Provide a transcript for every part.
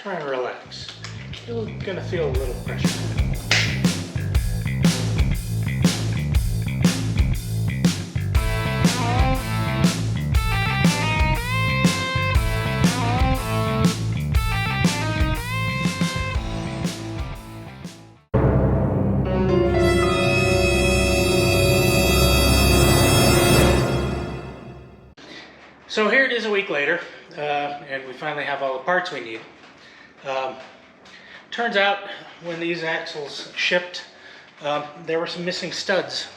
try and relax. You're gonna feel a little pressure. So here it is a week later, and we finally have all the parts we need. Turns out when these axles shipped, there were some missing studs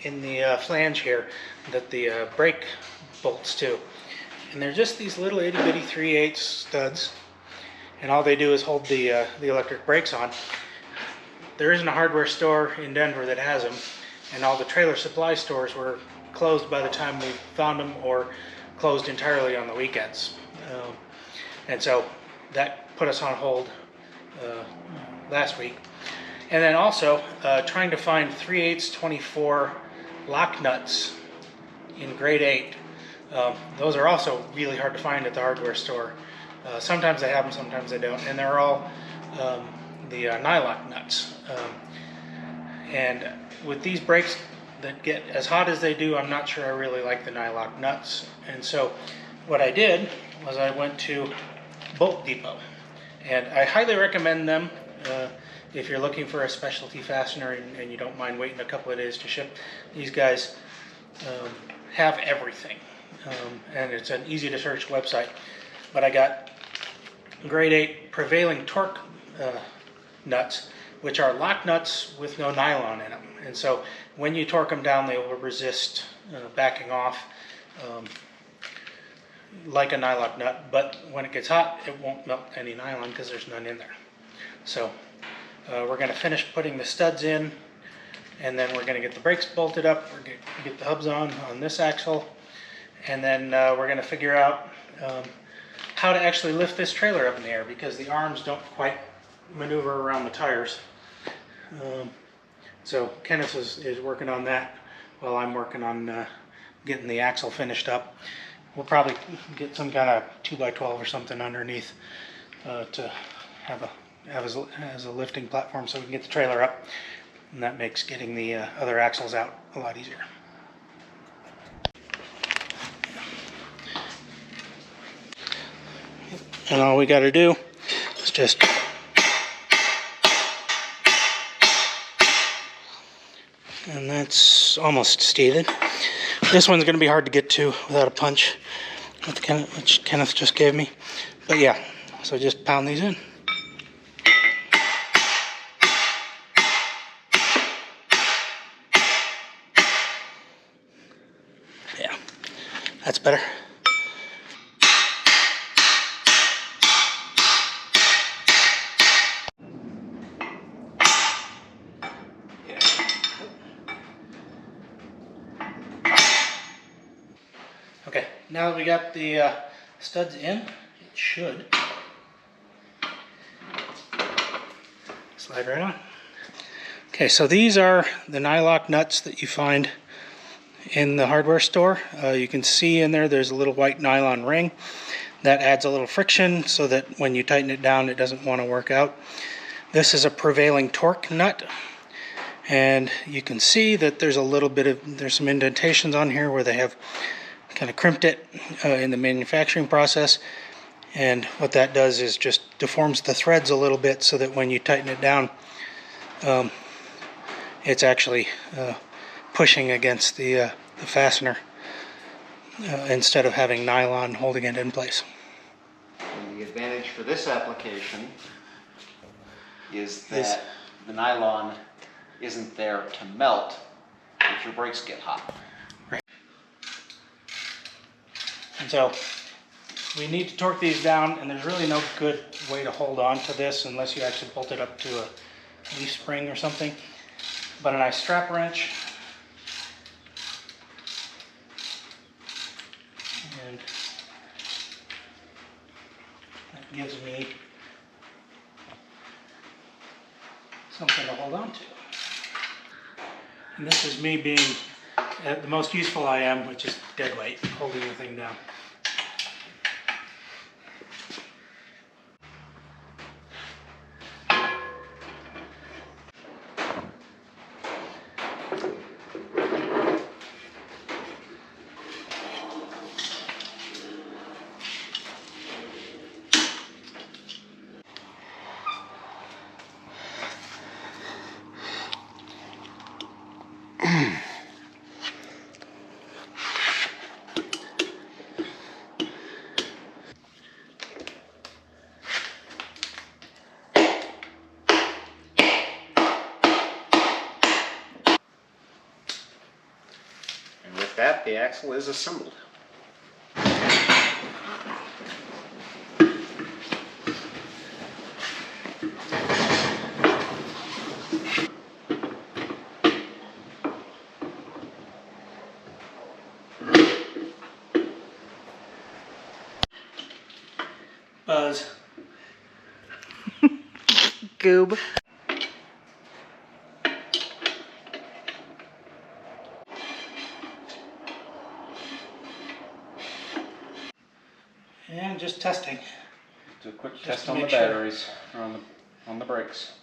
in the flange here that the brake bolts to. And they're just these little itty bitty 3/8 studs, and all they do is hold the electric brakes on. There isn't a hardware store in Denver that has them, and all the trailer supply stores were closed by the time we found them, or closed entirely on the weekends. And so that put us on hold last week. And then also trying to find 3/8 24 lock nuts in grade 8. Those are also really hard to find at the hardware store. Sometimes they have them, sometimes they don't. And they're all the nylock nuts. And with these brakes that get as hot as they do, I'm not sure I really like the nylock nuts. And so what I did was I went to Bolt Depot, and I highly recommend them if you're looking for a specialty fastener and you don't mind waiting a couple of days to ship. These guys have everything, and it's an easy to search website. But I got grade 8 prevailing torque nuts, which are lock nuts with no nylon in them. And so when you torque them down, they will resist backing off like a nylock nut, but when it gets hot, it won't melt any nylon because there's none in there. So we're going to finish putting the studs in, and then we're going to get the brakes bolted up. We're going to get the hubs on this axle, and then we're going to figure out how to actually lift this trailer up in the air, because the arms don't quite maneuver around the tires. So Kenneth is working on that while I'm working on getting the axle finished up. We'll probably get some kind of 2x12 or something underneath to have as a lifting platform so we can get the trailer up, and that makes getting the other axles out a lot easier. And all we got to do is just and that's almost steated. This one's going to be hard to get to without a punch, which Kenneth just gave me. But yeah, so just pound these in. Yeah, that's better. Okay, now that we got the studs in, it should slide right on. Okay, so these are the nylock nuts that you find in the hardware store. You can see in there's a little white nylon ring that adds a little friction so that when you tighten it down, it doesn't want to work out. This is a prevailing torque nut, and you can see that there's some indentations on here where they have kind of crimped it in the manufacturing process, and what that does is just deforms the threads a little bit so that when you tighten it down, it's actually pushing against the fastener instead of having nylon holding it in place. And the advantage for this application is that the nylon isn't there to melt if your brakes get hot. And so we need to torque these down, and there's really no good way to hold on to this unless you actually bolt it up to a leaf spring or something. But a nice strap wrench, and that gives me something to hold on to. And this is me being at the most useful I am, which is dead weight, holding the thing down. the axle is assembled. Buzz. Goob. And just testing. Do a quick Just test to on the make sure. batteries, or on the brakes.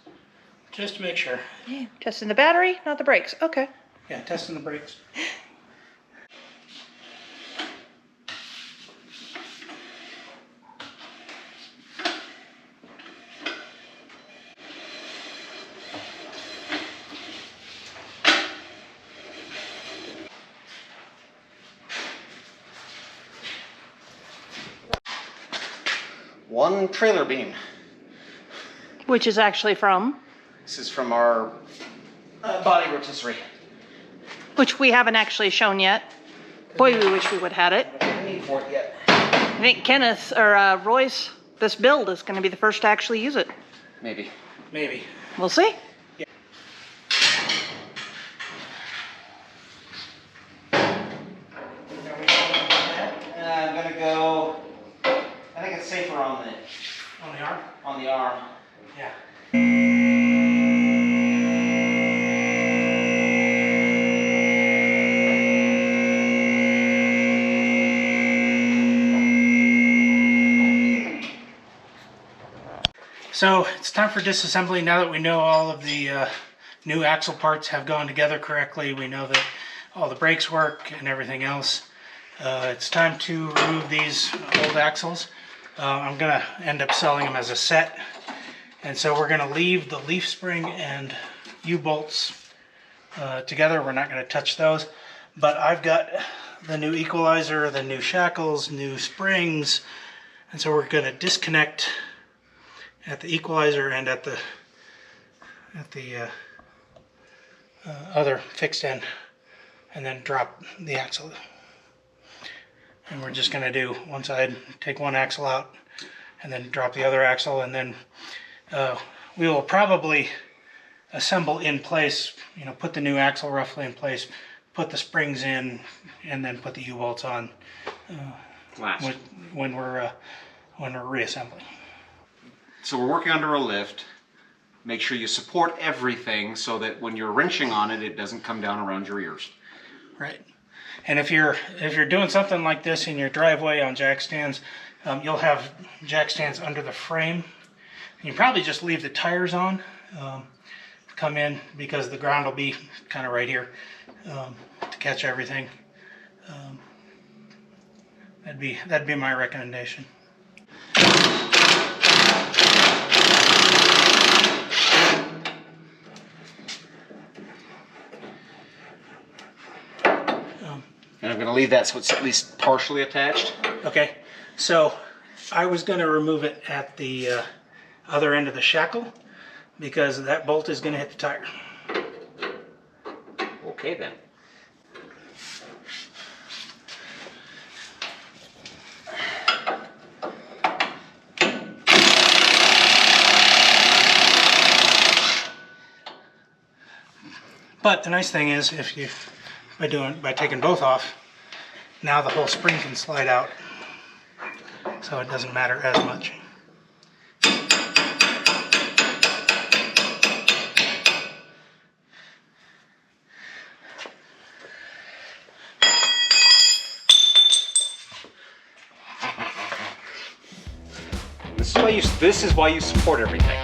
Just to make sure. Yeah, testing the battery, not the brakes. Okay. Yeah, testing the brakes. One trailer beam. Which is actually from, This is from our body rotisserie. which we haven't actually shown yet. Boy, we wish we would have had it. No need for it yet. I think Kenneth or Roy's, this build is going to be the first to actually use it. Maybe. Maybe. We'll see. I'm gonna go. I think it's safer on On the arm? the arm. Yeah. So it's time for disassembly. Now that we know all of the new axle parts have gone together correctly, we know that all the brakes work and everything else. It's time to remove these old axles. I'm gonna end up selling them as a set. And so we're gonna leave the leaf spring and U-bolts together. We're not gonna touch those. But I've got the new equalizer, the new shackles, new springs. And so we're gonna disconnect at the equalizer and at the other fixed end, and then drop the axle. And we're just gonna do one side, take one axle out, and then drop the other axle, and then we will probably assemble in place, you know, put the new axle roughly in place, put the springs in, and then put the U-bolts on Last. when we're reassembling. So we're working under a lift. Make sure you support everything so that when you're wrenching on it, it doesn't come down around your ears. Right. And if you're doing something like this in your driveway on jack stands, you'll have jack stands under the frame. You probably just leave the tires on, come in, because the ground will be kind of right here to catch everything. That'd be my recommendation. And I'm going to leave that so it's at least partially attached. Okay, so I was going to remove it at the other end of the shackle because that bolt is going to hit the tire. Okay then. But the nice thing is, by taking both off, now the whole spring can slide out, so it doesn't matter as much. This is why you support everything.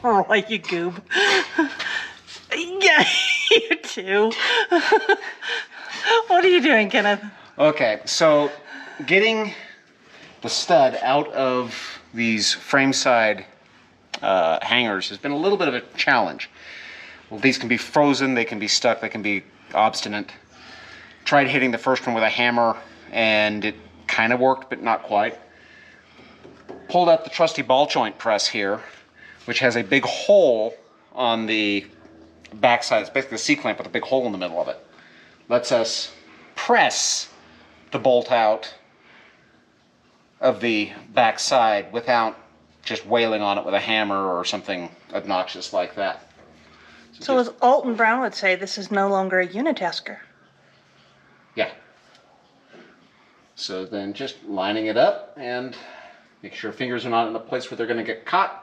Roy, you goob. Yeah, you too. What are you doing, Kenneth? Okay, so getting the stud out of these frame side hangers has been a little bit of a challenge. Well, these can be frozen, they can be stuck, they can be obstinate. Tried hitting the first one with a hammer and it kind of worked, but not quite. Pulled out the trusty ball joint press here, which has a big hole on the back side. It's basically a C-clamp with a big hole in the middle of it. Lets us press the bolt out of the back side without just wailing on it with a hammer or something obnoxious like that. So as Alton Brown would say, this is no longer a unitasker. Yeah. So then just lining it up and make sure fingers are not in the place where they're going to get caught.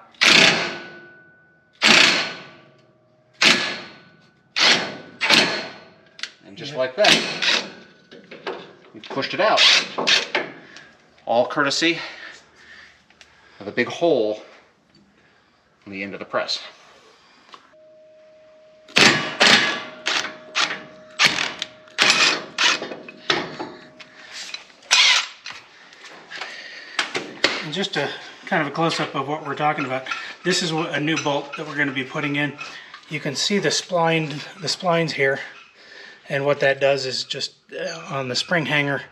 And just like that, we've pushed it out. All courtesy of a big hole on the end of the press. And just a kind of a close-up of what we're talking about. This is a new bolt that we're going to be putting in. You can see the splines here, and what that does is just on the spring hanger,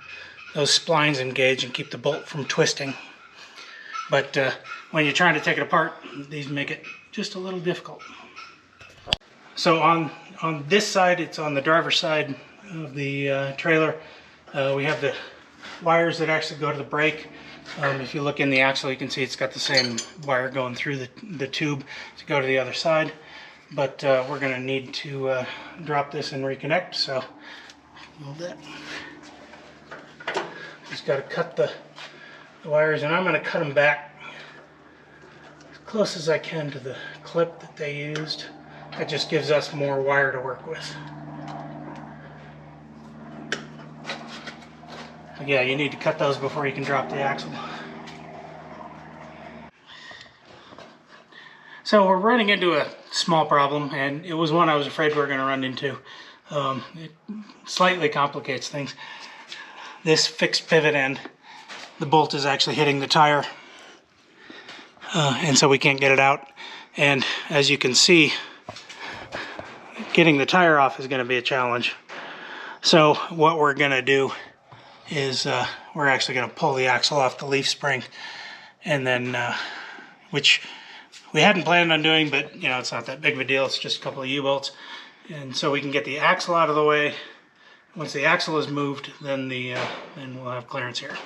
those splines engage and keep the bolt from twisting. But when you're trying to take it apart, these make it just a little difficult. So on this side, it's on the driver's side of the trailer. We have the wires that actually go to the brake. If you look in the axle, you can see it's got the same wire going through the tube to go to the other side. But we're going to need to drop this and reconnect, so hold that. Just got to cut the wires, and I'm going to cut them back as close as I can to the clip that they used. That just gives us more wire to work with. Yeah, you need to cut those before you can drop the axle. So we're running into a small problem, and it was one I was afraid we were going to run into. It slightly complicates things. This fixed pivot end, the bolt is actually hitting the tire, and so we can't get it out. And as you can see, getting the tire off is going to be a challenge. So what we're going to do is we're actually going to pull the axle off the leaf spring, and then which we hadn't planned on doing, but you know, it's not that big of a deal. It's just a couple of U-bolts, and so we can get the axle out of the way. Once the axle is moved, then then we'll have clearance here.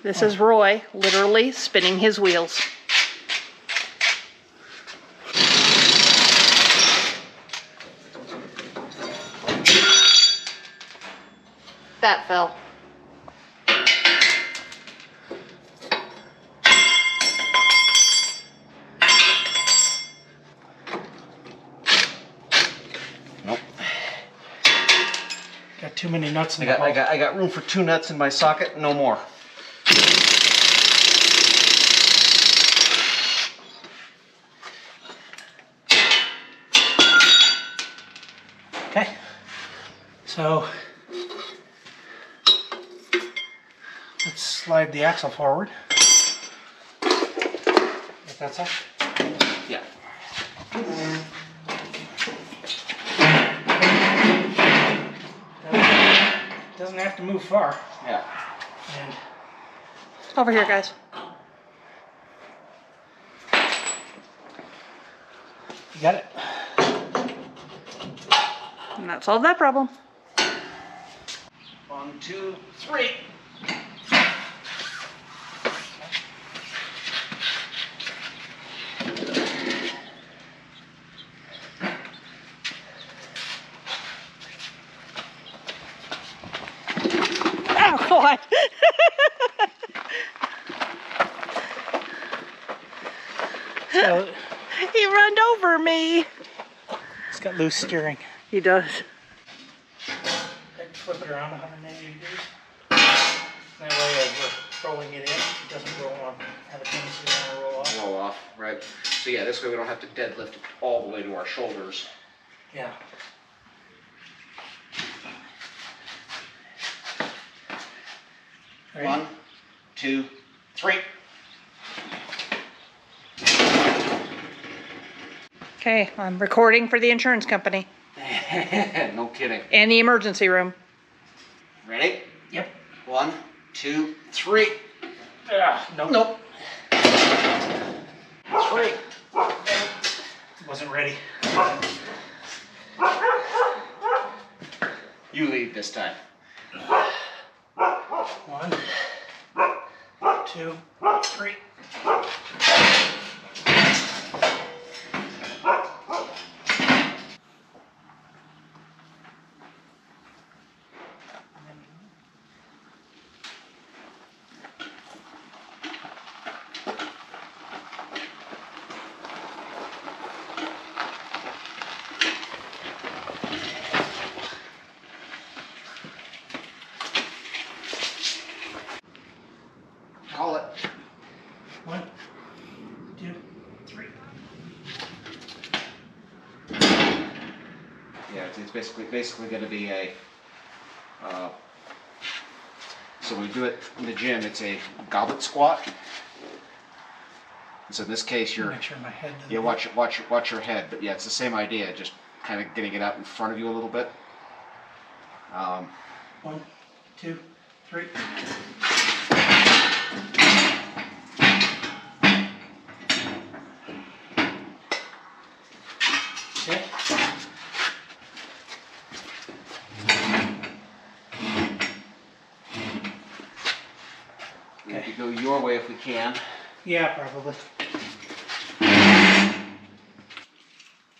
This is Roy literally spinning his wheels. That fell. Nope. Got too many nuts in the bolt. I got room for 2 nuts in my socket, no more. Okay. So let's slide the axle forward. If that's up. Yeah. Doesn't have to move far. Yeah. And Over here, guys. you got it. And that solved that problem. 1, 2, 3. Oh, God. So He ran over me. it's got loose steering. He does. Flip it around 180 degrees. That way, as we're rolling it in. It doesn't roll off. Have a tendency to want to roll off. Roll off, right? So yeah, this way we don't have to deadlift it all the way to our shoulders. Yeah. Ready? 1, 2, 3. Okay, I'm recording for the insurance company No kidding. and the emergency room. Ready? Yep. 1, 2, 3. Nope. Nope. 3. Wasn't ready. You lead this time. 1, 2, 3. Call it. 1, 2, 3. Yeah, it's basically going to be a. So we do it in the gym. It's a goblet squat. And so in this case, you're. Make sure my head doesn't. Yeah, watch your head. But yeah, it's the same idea. Just kind of getting it out in front of you a little bit. 1, 2, 3. Okay. We have to go your way if we can. Yeah, probably.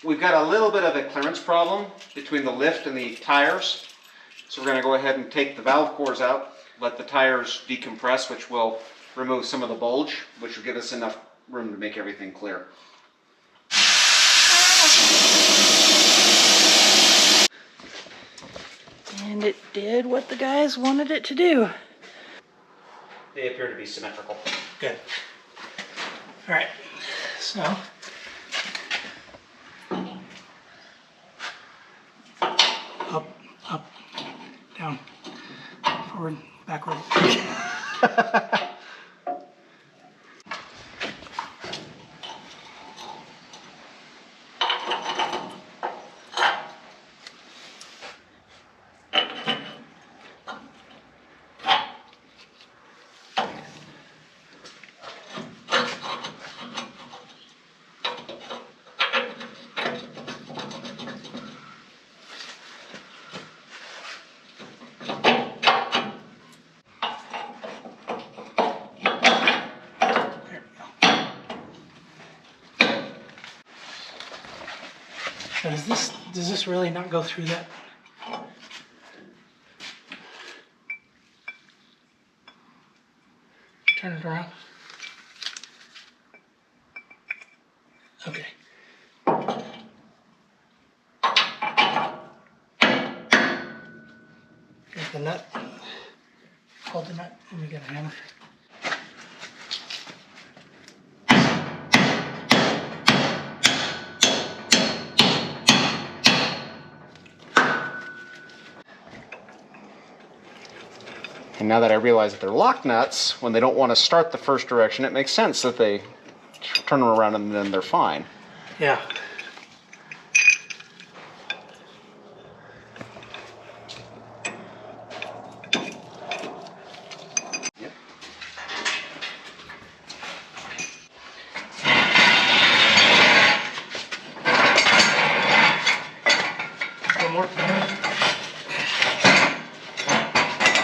We've got a little bit of a clearance problem between the lift and the tires. So we're going to go ahead and take the valve cores out, let the tires decompress, which will remove some of the bulge, which will give us enough room to make everything clear. And it did what the guys wanted it to do. They appear to be symmetrical. Good. All right. So. Up, down, forward, backward. So does this really not go through that? Turn it around. Okay. Here's the nut. Hold the nut and we got a hammer. And now that I realize that they're lock nuts, when they don't want to start the first direction, it makes sense that they turn them around and then they're fine. Yeah. Yep. One more.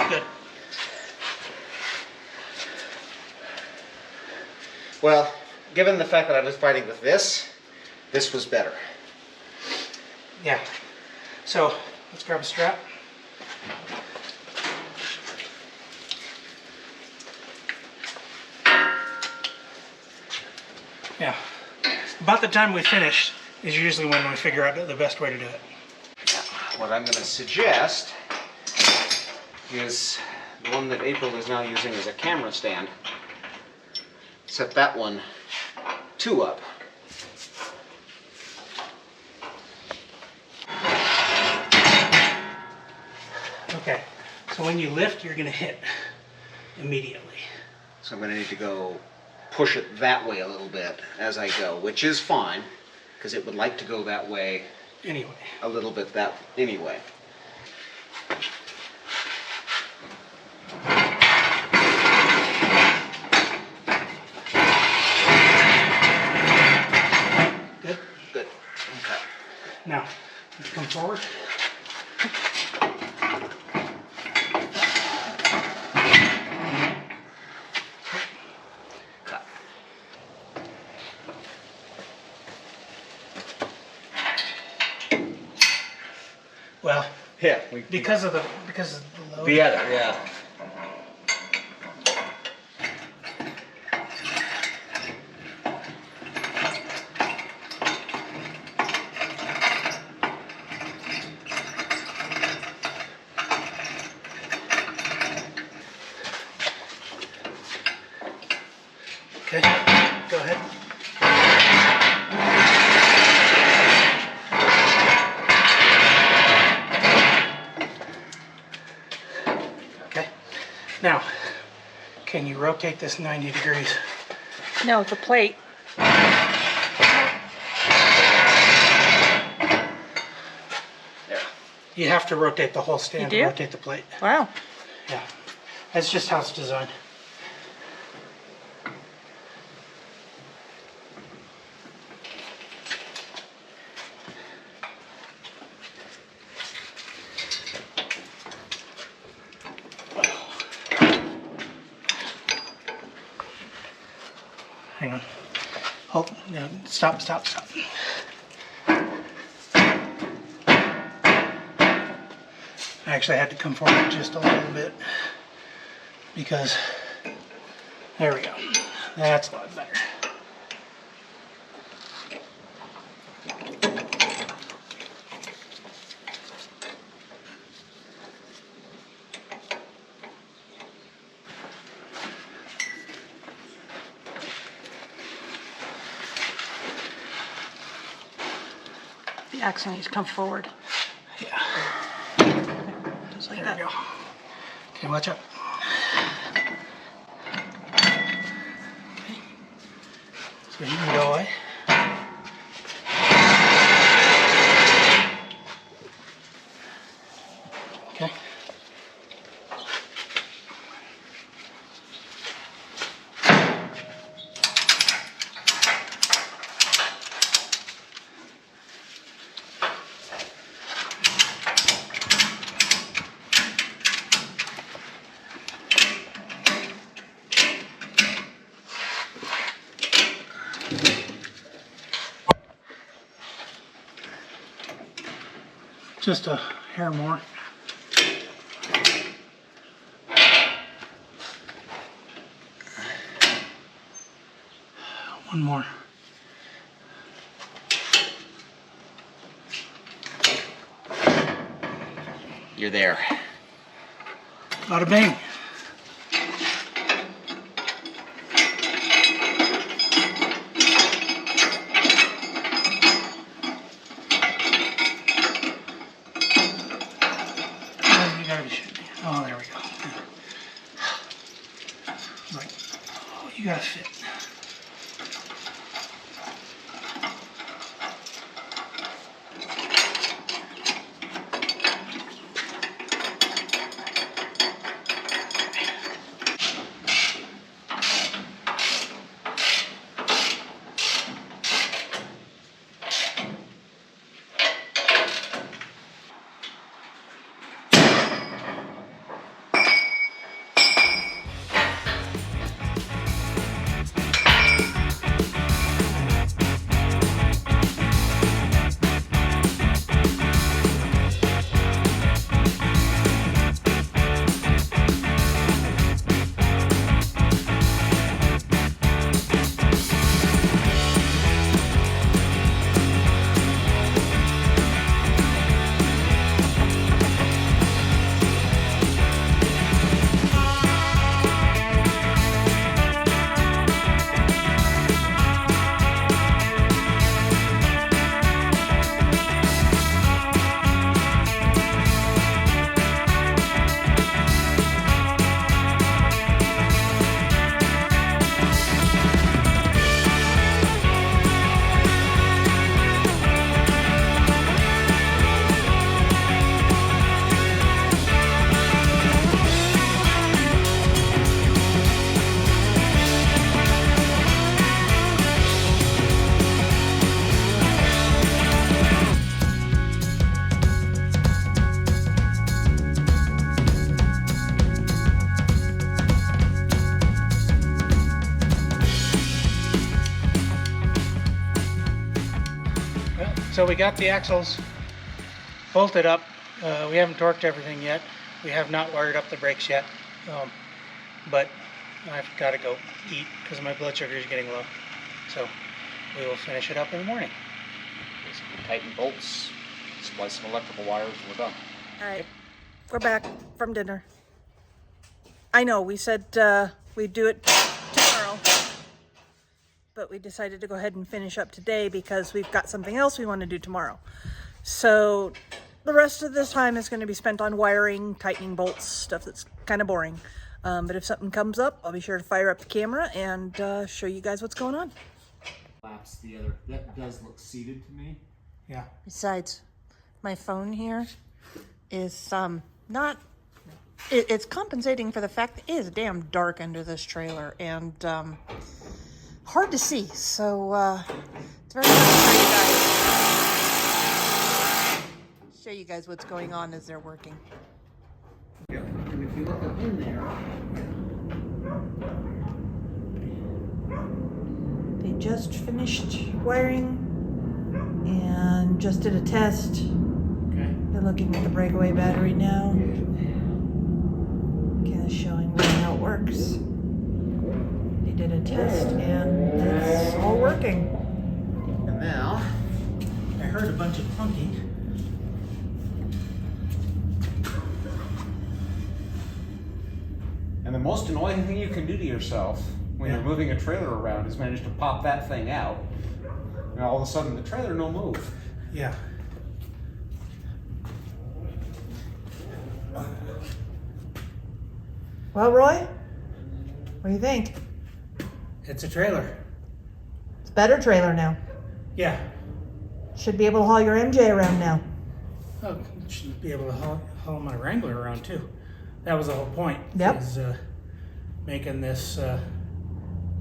Good. Well, given the fact that I was fighting with this was better. Yeah. So let's grab a strap. Yeah. About the time we finish is usually when we figure out the best way to do it. What I'm going to suggest is the one that April is now using as a camera stand. Set that one 2 up. Okay, so when you lift, you're going to hit immediately. So I'm going to need to go push it that way a little bit as I go, which is fine, because it would like to go that way Anyway. a little bit that anyway. Good? Good. Okay. Now, come forward. Cut. Well, Yeah. because of the load. The other, yeah. Okay, go ahead. Okay, now, can you rotate this 90 degrees? No, it's a plate. There. You have to rotate the whole stand You to do? rotate the plate. Wow. Yeah, that's just how it's designed. Hang on. Hold. No, stop. I actually had to come forward just a little bit because there we go. That's a lot better. The axle needs to come forward. Yeah. Just like There that. we go. Okay, watch out. Okay. So you can go away. Okay. Just a hair more. One more. You're there. Bada bing. Oh, you gotta be shitting me. Oh, there we go. Like, oh, you gotta fit. So we got the axles bolted up. We haven't torqued everything yet. We have not wired up the brakes yet. But I've got to go eat because my blood sugar is getting low. So we will finish it up in the morning. Tighten bolts, splice some electrical wires, and we're done. All right, we're back from dinner. I know we said we'd do it tomorrow, but we decided to go ahead and finish up today because we've got something else we want to do tomorrow. So the rest of this time is going to be spent on wiring, tightening bolts, stuff that's kind of boring. But if something comes up, I'll be sure to fire up the camera and show you guys what's going on. Lapse the other. That does look seated to me. Yeah. Besides, my phone here is not. It's compensating for the fact that it is damn dark under this trailer and hard to see. So it's very hard for you guys. Show you guys what's going on as they're working. And if you look up in there, They just finished wiring and just did a test. Okay. They're looking at the breakaway battery now. Kind of showing how it works. They did a test and it's all working. and now I heard a bunch of clunking. And the most annoying thing you can do to yourself when you're moving a trailer around is manage to pop that thing out. And all of a sudden the trailer no move. Yeah. Well, Roy, what do you think? It's a trailer. It's a better trailer now. Yeah. Should be able to haul your MJ around now. Oh, should be able to haul my Wrangler around too. That was the whole point. Yep. Is making this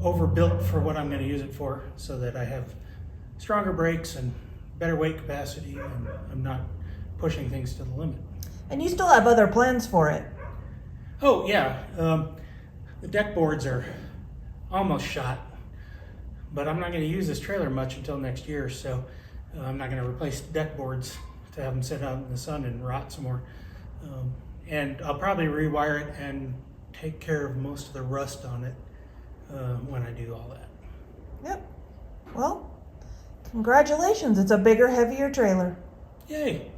overbuilt for what I'm going to use it for, so that I have stronger brakes and better weight capacity, and I'm not pushing things to the limit. And you still have other plans for it. Oh yeah, the deck boards are almost shot, but I'm not going to use this trailer much until next year, so I'm not going to replace deck boards to have them sit out in the sun and rot some more. And I'll probably rewire it and take care of most of the rust on it when I do all that. Yep. Well, congratulations. It's a bigger, heavier trailer. Yay!